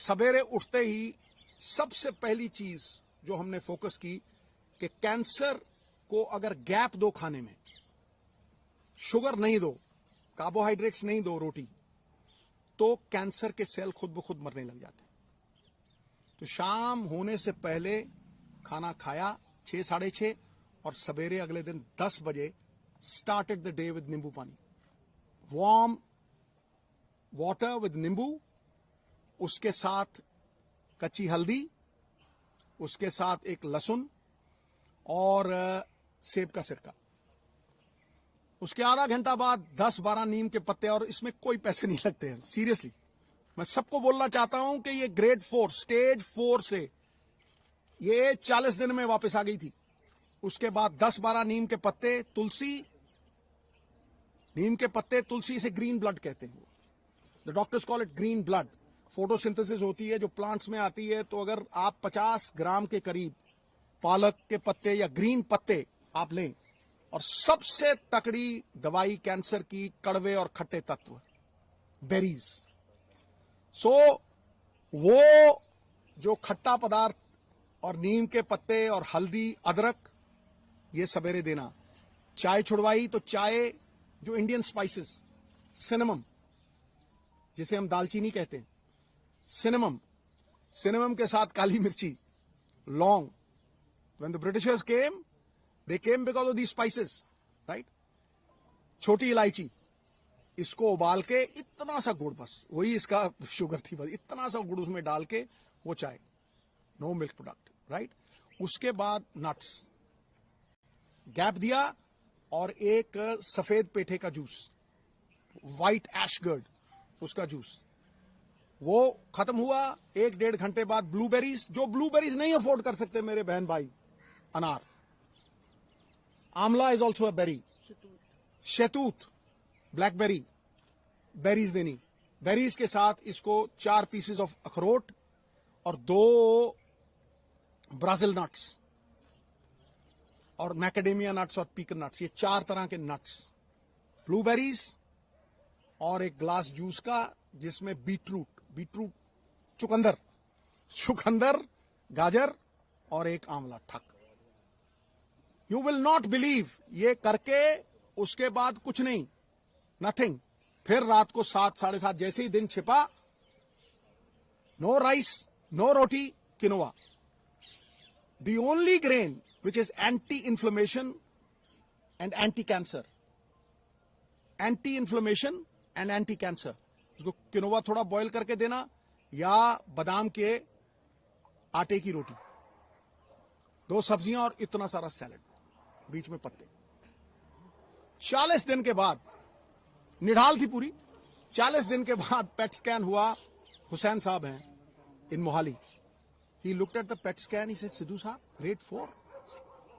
सवेरे उठते ही सबसे पहली चीज जो हमने फोकस की कि कैंसर को अगर गैप दो खाने में, शुगर नहीं दो, कार्बोहाइड्रेट्स नहीं दो रोटी, तो कैंसर के सेल खुद ब खुद मरने लग जाते हैं। तो शाम होने से पहले खाना खाया 6 साढ़े 6 और सवेरे अगले दिन 10 बजे स्टार्टेड द डे विद नींबू पानी, वार्म वाटर विद नींबू, उसके साथ कच्ची हल्दी, उसके साथ एक लहसुन और सेब का सिरका। उसके आधा घंटा बाद 10-12 नीम के पत्ते, और इसमें कोई पैसे नहीं लगते हैं, सीरियसली। मैं सबको बोलना चाहता हूं कि ये ग्रेड 4 स्टेज 4 से ये 40 दिन में वापस आ गई थी। उसके बाद 10-12 नीम के पत्ते, तुलसी, नीम के पत्ते, तुलसी, से ग्रीन ब्लड कहते हैं। The doctors call it green blood. Photosynthesis होती है जो प्लांट्स में आती है। तो अगर आप 50 ग्राम के करीब पालक के पत्ते या ग्रीन पत्ते आप लें, और सबसे तकड़ी दवाई कैंसर की कड़वे और खट्टे तत्व, बेरीज। सो वो जो खट्टा पदार्थ और नीम के पत्ते और हल्दी, अदरक, ये सवेरे देना। चाय छुड़वाई तो चाय, जो इंडियन स्पाइसेस, सिनेमम, जिसे हम दालचीनी कहते हैं, सिनेमम के साथ काली मिर्ची, लौंग। When the Britishers came, they came because of these spices, right? छोटी इलायची, इसको उबाल के इतना सा गुड़, बस वही इसका शुगर थी, बस इतना सा गुड़ उसमें डाल के वो चाय, नो मिल्क प्रोडक्ट, राइट? उसके बाद नट्स, गैप दिया, और एक सफेद पेठे का जूस, व्हाइट एशगर्ड, उसका जूस, वो खत्म हुआ। 1-1.5 घंटे बाद ब्लूबेरीज, जो ब्लूबेरीज नहीं अफोर्ड कर सकते मेरे बहन भाई, अनार, आंवला इज ऑल्सो अ बेरी, शहतूत, ब्लैकबेरी, बेरीज देनी। बेरीज के साथ इसको 4 पीसेस ऑफ अखरोट और 2 ब्राजील नट्स और मैकेडेमिया नट्स और पीकन नट्स, ये 4 तरह के नट्स, ब्लूबेरीज, और एक ग्लास जूस का जिसमें बीटरूट, चुकंदर, गाजर और एक आंवला, ठक। यू विल नॉट बिलीव, ये करके उसके बाद कुछ नहीं, नथिंग। फिर रात को 7 साढ़े 7 जैसे ही दिन छिपा, no rice, no roti, quinoa, the only grain which is anti inflammation and anti cancer, anti inflammation and anti cancer. उसको किनोवा थोड़ा बॉईल करके देना, या बादाम के आटे की रोटी, 2 सब्जियां और इतना सारा सैलेड, बीच में पत्ते। 40 दिन के बाद, निढाल थी पूरी, 40 दिन के बाद पेट स्कैन हुआ। हुसैन साहब हैं in Mohali, he looked at the PET scan, he said, Sidhu साहब, ग्रेड 4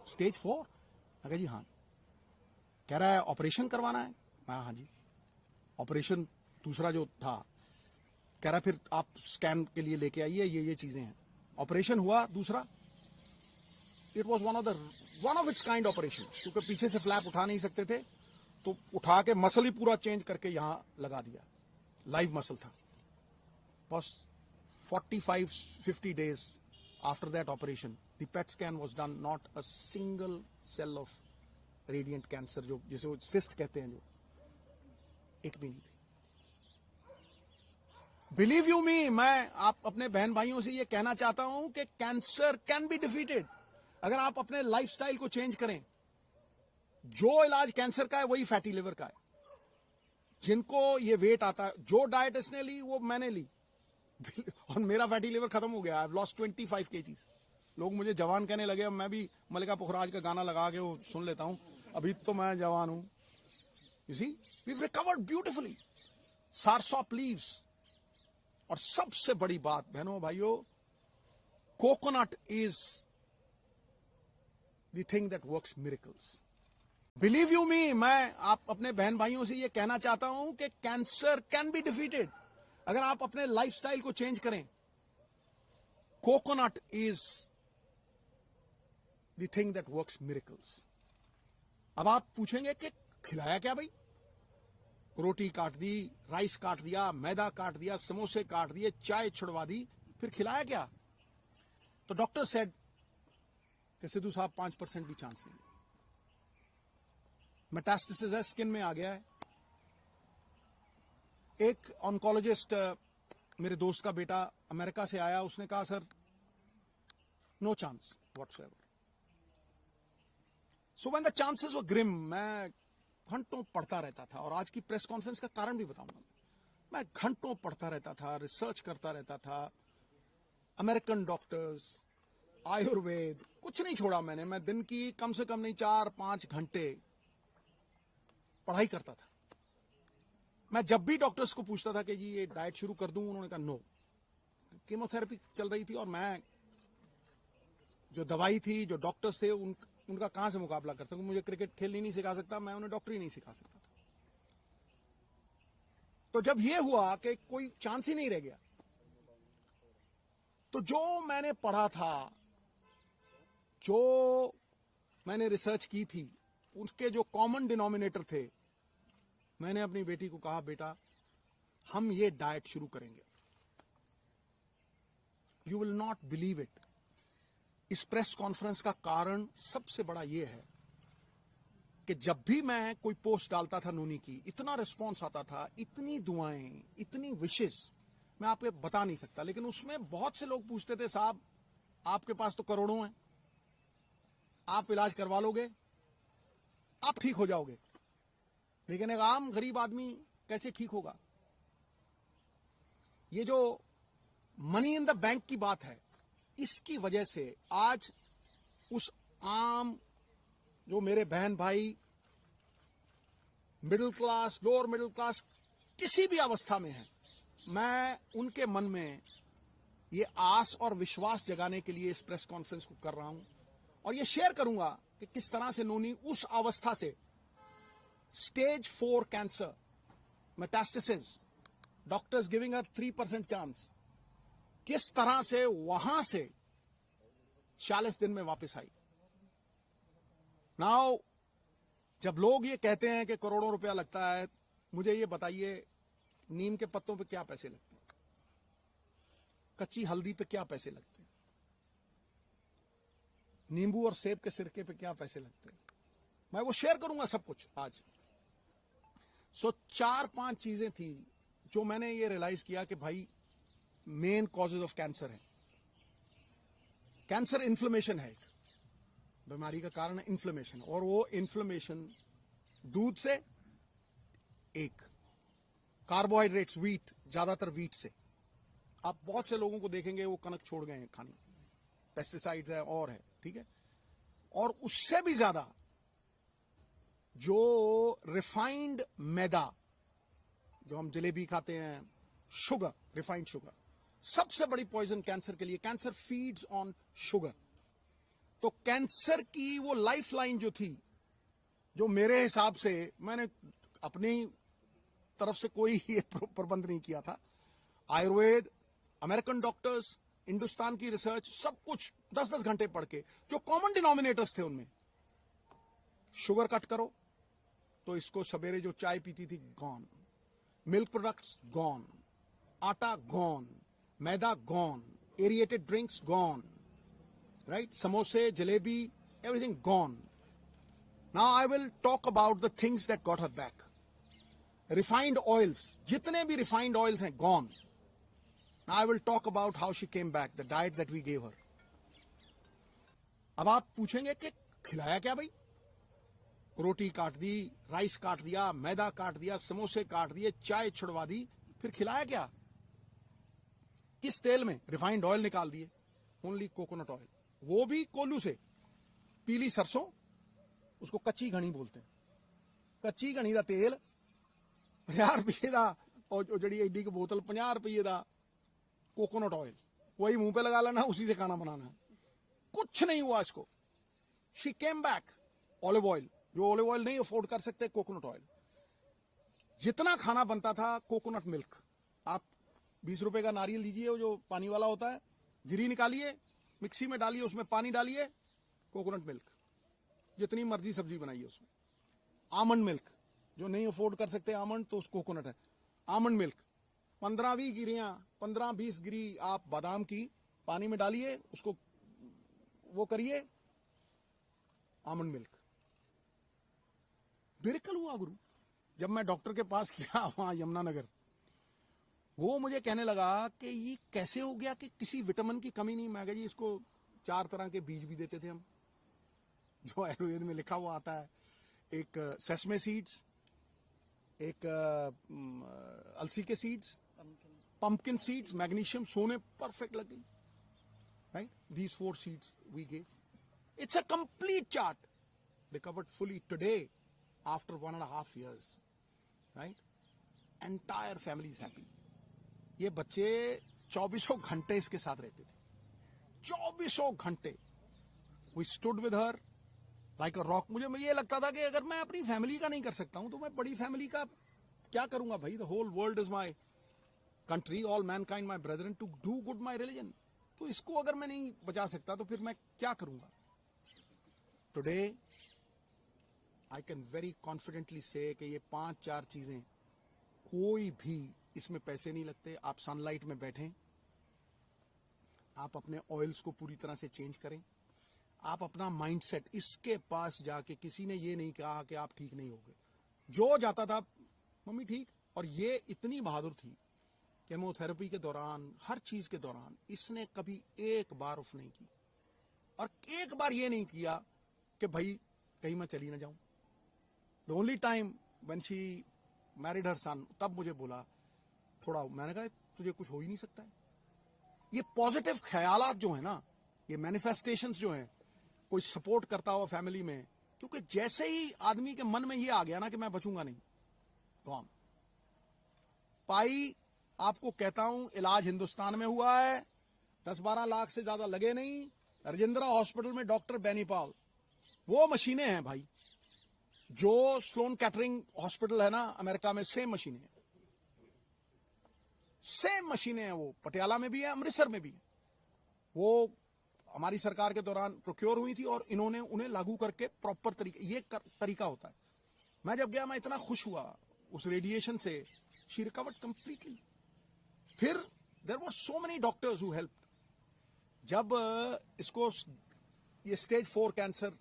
स्टेज 4। मैं कहा जी हाँ। कह रहा है ऑपरेशन करवाना है। मैं हाँ जी। ऑपरेशन दूसरा जो था, कह रहा फिर आप स्कैन के लिए लेके आइए, ये चीजें हैं। ऑपरेशन हुआ दूसरा, it was one of its kind operation, क्योंकि पीछे से फ्लैप उठा नहीं सकते थे, तो उठा के मसल ही पूरा चेंज करके यहां लगा दिया, लाइव मसल था। बस 45-50 days after that operation, the PET scan was done, not a single cell of radiant cancer, जो जिसे वो सिस्ट कहते हैं, जो एक भी नहीं थी। बिलीव यू मी, मैं आप अपने बहन भाइयों से ये कहना चाहता हूं कि कैंसर कैन बी डिफीटेड अगर आप अपने लाइफस्टाइल को चेंज करें। जो इलाज कैंसर का है वही फैटी लिवर का है। जिनको ये वेट आता है, जो डाइट इसने ली वो मैंने ली, और मेरा फैटी लिवर खत्म हो गया। I have lost 25 kgs। लोग मुझे जवान कहने लगे, अब मैं भी मल्लिका पुखराज का गाना लगा के वो सुन लेता हूं, अभी तो मैं जवान हूं। You see, we recovered beautifully, soursop leaves. और सबसे बड़ी बात बहनों भाइयों, coconut is the thing that works miracles. Believe you me, मैं आप अपने बहन भाइयों से ये कहना चाहता हूं कि कैंसर कैन बी डिफीटेड अगर आप अपने लाइफस्टाइल को चेंज करें। Coconut is the thing that works miracles. अब आप पूछेंगे कि खिलाया क्या भाई? रोटी काट दी, राइस काट दिया, मैदा काट दिया, समोसे काट दिए, चाय छुड़वा दी, फिर खिलाया क्या? तो डॉक्टर सेड कि सिद्धू साहब 5% भी चांस नहीं, मेटास्टेसिस है, स्किन में आ गया है। एक ऑन्कोलॉजिस्ट, मेरे दोस्त का बेटा अमेरिका से आया, उसने कहा sir no chance whatsoever. So when the chances were grim, मैं घंटों पढ़ता रहता था, और आज की प्रेस कॉन्फ्रेंस का कारण भी बताऊंगा। मैं घंटों पढ़ता रहता था, रिसर्च करता रहता था, अमेरिकन डॉक्टर्स, आयुर्वेद, कुछ नहीं छोड़ा मैंने। मैं दिन की कम से कम नहीं 4-5 घंटे पढ़ाई करता था। मैं जब भी डॉक्टर्स को पूछता था कि जी ये डाइट शुरू कर दूं, उन्होंने कहा नो। कीमोथेरेपी चल रही थी, और मैं जो दवाई थी, जो डॉक्टर्स थे, उनका कहां से मुकाबला कर सकूं? मुझे क्रिकेट खेलनी नहीं सिखा सकता, मैं उन्हें डॉक्टरी नहीं सिखा सकता था। तो जब यह हुआ कि कोई चांस ही नहीं रह गया, तो जो मैंने पढ़ा था, जो मैंने रिसर्च की थी, उसके जो कॉमन डिनोमिनेटर थे, मैंने अपनी बेटी को कहा बेटा हम ये डाइट शुरू करेंगे। You will not believe it. इस प्रेस कॉन्फ्रेंस का कारण सबसे बड़ा यह है कि जब भी मैं कोई पोस्ट डालता था नूनी की, इतना रिस्पॉन्स आता था, इतनी दुआएं, इतनी विशेष, मैं आपको बता नहीं सकता। लेकिन उसमें बहुत से लोग पूछते थे साहब आपके पास तो करोड़ों हैं, आप इलाज करवा लोगे, आप ठीक हो जाओगे, लेकिन एक आम गरीब आदमी कैसे ठीक होगा? ये जो मनी इन द बैंक की बात है, इसकी वजह से आज उस आम, जो मेरे बहन भाई middle class, lower middle class, किसी भी अवस्था में है, मैं उनके मन में ये आस और विश्वास जगाने के लिए इस प्रेस कॉन्फ्रेंस को कर रहा हूं, और ये शेयर करूंगा कि किस तरह से नूनी उस अवस्था से, stage 4 cancer, metastasis, doctors giving a 3% chance, किस तरह से वहां से 40 दिन में वापस आई। नाउ जब लोग ये कहते हैं कि करोड़ों रुपया लगता है, मुझे ये बताइए नीम के पत्तों पे क्या पैसे लगते हैं? कच्ची हल्दी पे क्या पैसे लगते हैं? नींबू और सेब के सिरके पे क्या पैसे लगते हैं? मैं वो शेयर करूंगा सब कुछ आज। सो 4-5 चीजें थी जो मैंने ये रियलाइज किया कि भाई मेन कॉजेज ऑफ कैंसर है। कैंसर इन्फ्लेमेशन है, एक बीमारी का कारण है इन्फ्लेमेशन, और वो इन्फ्लेमेशन दूध से, एक कार्बोहाइड्रेट्स, व्हीट, ज्यादातर व्हीट से। आप बहुत से लोगों को देखेंगे वो कनक छोड़ गए हैं खानी, पेस्टिसाइड्स है और है, ठीक है। और उससे भी ज्यादा जो रिफाइंड मैदा, जो हम जलेबी खाते हैं, शुगर, रिफाइंड शुगर, सबसे बड़ी पॉइजन कैंसर के लिए। Cancer feeds on sugar. तो कैंसर की वो लाइफलाइन जो थी, जो मेरे हिसाब से, मैंने अपनी तरफ से कोई ये प्रबंध नहीं किया था, आयुर्वेद, अमेरिकन डॉक्टर्स, हिंदुस्तान की रिसर्च, सब कुछ 10-10 घंटे पढ़ के, जो कॉमन डिनोमिनेटर्स थे उनमें, शुगर कट करो, तो इसको सवेरे जो चाय पीती थी gone, milk products gone, atta gone, maida gone, aerated drinks gone, right, समोसे, jalebi, everything gone. Now I will talk about the things that got her back. Refined oils, जितने भी रिफाइंड ऑयल्स हैं gone. Now I will talk about how she came back, the diet that we gave her. अब आप पूछेंगे कि खिलाया क्या भाई? रोटी काट दी, राइस काट दिया, मैदा काट दिया, समोसे काट दिए, चाय छुड़वा दी, फिर खिलाया क्या? किस तेल में? रिफाइंड ऑयल निकाल दिए, ओनली कोकोनट ऑयल, वो भी कोल्हू से, पीली सरसों, उसको कच्ची घनी बोलते हैं। कच्ची घनी का तेल 50 रुपये का, और जड़ी एडी की बोतल 50 रुपये का कोकोनट ऑयल, वही मुंह पे लगा लेना, उसी से खाना बनाना है। कुछ नहीं हुआ इसको। She came back. Olive oil, जो ऑलिव ऑयल नहीं अफोर्ड कर सकते, कोकोनट ऑयल। जितना खाना बनता था, कोकोनट मिल्क, आप 20 रुपए का नारियल लीजिए, वो जो पानी वाला होता है, गिरी निकालिए, मिक्सी में डालिए, उसमें पानी डालिए, कोकोनट मिल्क, जितनी मर्जी सब्जी बनाइए उसमें। आमंड मिल्क, जो नहीं अफोर्ड कर सकते आमंड, तो कोकोनट है। आमंड मिल्क 15-20 गिरियां, 15-20 गिरी आप बादाम की पानी में डालिए, उसको वो करिए, आमंड मिल्क। मिरेकल हुआ गुरु। जब मैं डॉक्टर के पास गया वहां यमुनानगर, वो मुझे कहने लगा कि ये कैसे हो गया कि किसी विटामिन की कमी नहीं। मैं कहा जी इसको 4 तरह के बीज भी देते थे हम, जो आयुर्वेद में लिखा हुआ आता है। एक सेसमे सीड्स, एक अलसी के सीड्स, पंपकिन सीड्स, मैग्नीशियम, सोने परफेक्ट लग गई, right. These 4 seeds we gave, it's a complete chart, recovered fully today after 1.5 years, right. Entire family is happy. ये बच्चे 24 घंटे इसके साथ रहते थे, 24 घंटे। We stood with her like a rock. मुझे ये लगता था कि अगर मैं अपनी फैमिली का नहीं कर सकता हूं तो मैं बड़ी फैमिली का क्या करूंगा भाई। The whole world is my country, all mankind my brethren, to do good my religion. तो इसको अगर मैं नहीं बचा सकता तो फिर मैं क्या करूंगा। Today I can very confidently से कि ये 5-4 चीजें, कोई भी इसमें पैसे नहीं लगते। आप सनलाइट में बैठें, आप अपने ऑयल्स को पूरी तरह से चेंज करें, आप अपना माइंडसेट, इसके पास जाके किसी ने ये नहीं कहा कि आप ठीक नहीं होगे। जो जाता था मम्मी ठीक। और ये इतनी बहादुर थी, केमोथेरेपी के दौरान, हर चीज के दौरान इसने कभी एक बार ऑफ नहीं की, और एक बार ये नहीं किया कि भाई कहीं मैं चली ना जाऊं। The only time when she married her son, तब मुझे बोला थोड़ा, मैंने कहा तुझे कुछ हो ही नहीं सकता है। ये पॉजिटिव ख्यालात जो है ना, ये मैनिफेस्टेशंस जो हैं, कोई सपोर्ट करता हुआ फैमिली में, क्योंकि जैसे ही आदमी के मन में ये आ गया ना कि मैं बचूंगा नहीं, गॉन। पाई आपको कहता हूं, इलाज हिंदुस्तान में हुआ है, 10-12 लाख से ज्यादा लगे नहीं। राजेंद्रा हॉस्पिटल में डॉक्टर बेनीपाल, वो मशीनें हैं भाई, जो स्लोन कैटरिंग हॉस्पिटल है ना अमेरिका में, सेम मशीनें हैं, सेम मशीनें हैं। वो पटियाला में भी है, अमृतसर में भी है। वो हमारी सरकार के दौरान प्रोक्योर हुई थी और इन्होंने उन्हें लागू करके प्रॉपर तरीके, ये तरीका होता है। मैं जब गया, मैं इतना खुश हुआ उस रेडिएशन से। She recovered completely. फिर there were so many doctors who help. जब इसको ये स्टेज 4 कैंसर,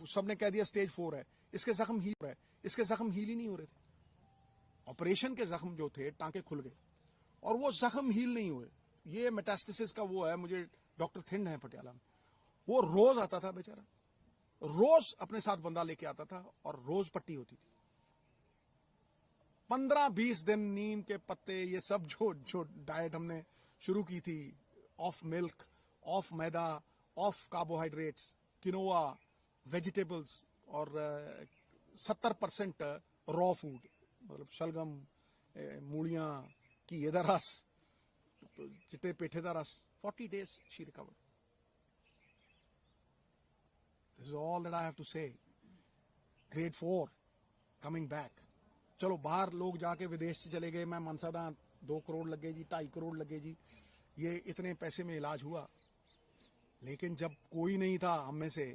सबने कह दिया स्टेज 4 है, इसके जख्म हील है, इसके जख्म हील ही नहीं हो रहे थे। ऑपरेशन के जख्म जो थे, टांके खुल गए और वो जख्म हील नहीं हुए। ये मेटास्टेसिस का वो है। मुझे डॉक्टर थिंड है पटियाला में, वो रोज आता था बेचारा, रोज अपने साथ बंदा लेके आता था और रोज पट्टी होती थी। 15-20 दिन नीम के पत्ते, ये सब जो डाइट हमने शुरू की थी, of milk, of maida, of carbohydrates, quinoa, vegetables, और 70% रॉ फूड, मतलब शलगम, मूलियां की ਇਹਦਾ रस, चिट्टे पेठे का रस। 40 days she recovered. This is all that I have to say. Grade 4 coming back. चलो बाहर लोग जाके विदेश से चले गए, मैं मनसादा 2 करोड़ लगे जी, 2.5 करोड़ लगे जी, ये इतने पैसे में इलाज हुआ। लेकिन जब कोई नहीं था हम में से,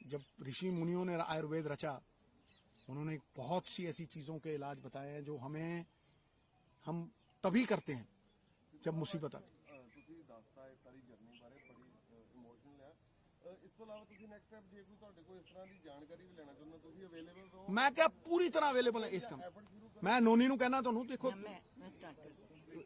जब ऋषि मुनियों ने आयुर्वेद रचा, उन्होंने बहुत सी ऐसी चीजों के इलाज बताए हैं जो हम तभी करते हैं जब मुसीबत आती। ਤੁਸੀਂ ਦੱਸਤਾ ਇਹ ਸਾਰੀ ਜਰਨੀ ਬਾਰੇ, ਬੜੀ ਇਮੋਸ਼ਨਲ ਆ। ਇਸ ਤੋਂ ਇਲਾਵਾ ਤੁਸੀਂ ਨੈਕਸਟ ਸਟੈਪ, ਜੇ ਕੋਈ ਤੁਹਾਡੇ ਕੋਲ ਇਸ ਤਰ੍ਹਾਂ ਦੀ ਜਾਣਕਾਰੀ ਵੀ ਲੈਣਾ ਚਾਹੁੰਦਾ, ਤੁਸੀਂ ਅਵੇਲੇਬਲ ਰਹੋ। मैं क्या पूरी तरह अवेलेबल है इस टाइम। मैं नोनी ਨੂੰ कहना ਤੁਹਾਨੂੰ, देखो मैं स्टार्ट करती हूँ।